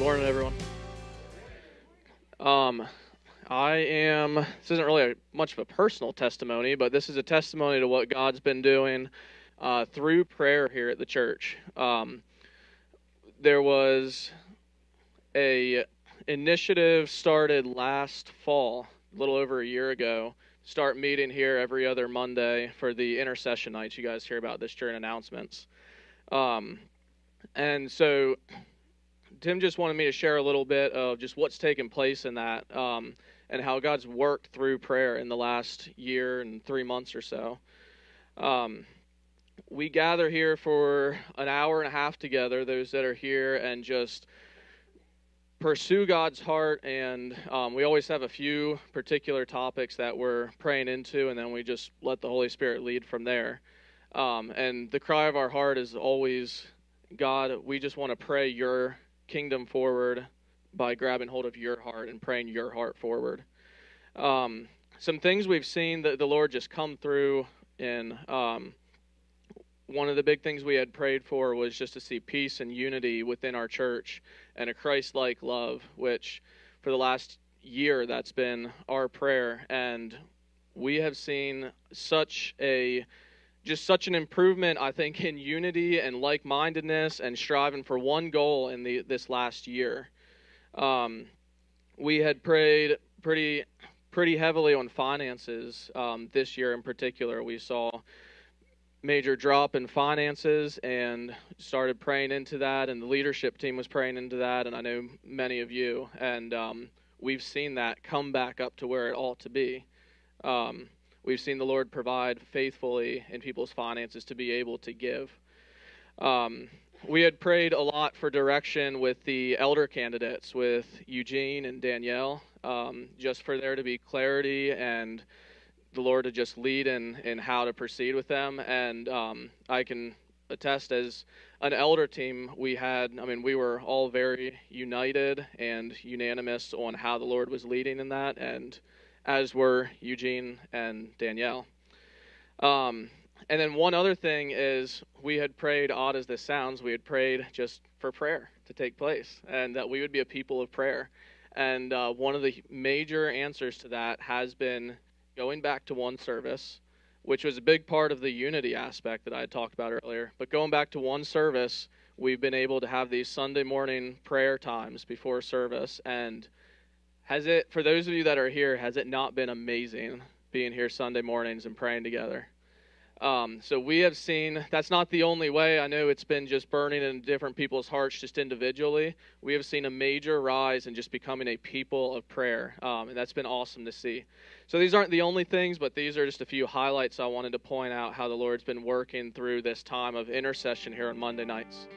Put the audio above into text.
morning, everyone. This isn't really much of a personal testimony, but this is a testimony to what God's been doing through prayer here at the church. There was a initiative started last fall, a little over a year ago, start meeting here every other Monday for the intercession nights. You guys hear about this during announcements. And so Tim just wanted me to share a little bit of just what's taken place in that and how God's worked through prayer in the last year and 3 months or so. We gather here for an hour and a half together, those that are here, and just pursue God's heart. And we always have a few particular topics that we're praying into, and then we just let the Holy Spirit lead from there. And the cry of our heart is always, God, we just want to pray your kingdom forward by grabbing hold of your heart and praying your heart forward. Some things we've seen that the Lord just come through in. One of the big things we had prayed for was just to see peace and unity within our church and a Christ-like love, which for the last year that's been our prayer. And we have seen such an improvement, I think, in unity and like-mindedness and striving for one goal in this last year. We had prayed pretty heavily on finances this year in particular. We saw major drop in finances and started praying into that, and the leadership team was praying into that, and I know many of you, and we've seen that come back up to where it ought to be. We've seen the Lord provide faithfully in people's finances to be able to give. We had prayed a lot for direction with the elder candidates, with Eugene and Danielle, just for there to be clarity and the Lord to just lead in how to proceed with them. And I can attest, as an elder team, we were all very united and unanimous on how the Lord was leading in that, and as were Eugene and Danielle. And then one other thing is, we had prayed, odd as this sounds, we had prayed just for prayer to take place, and that we would be a people of prayer. And one of the major answers to that has been going back to one service, which was a big part of the unity aspect that I had talked about earlier. But going back to one service, we've been able to have these Sunday morning prayer times before service. And for those of you that are here, has it not been amazing being here Sunday mornings and praying together? So we have seen, that's not the only way. I know it's been just burning in different people's hearts just individually. We have seen a major rise in just becoming a people of prayer, and that's been awesome to see. So these aren't the only things, but these are just a few highlights I wanted to point out how the Lord's been working through this time of intercession here on Monday nights.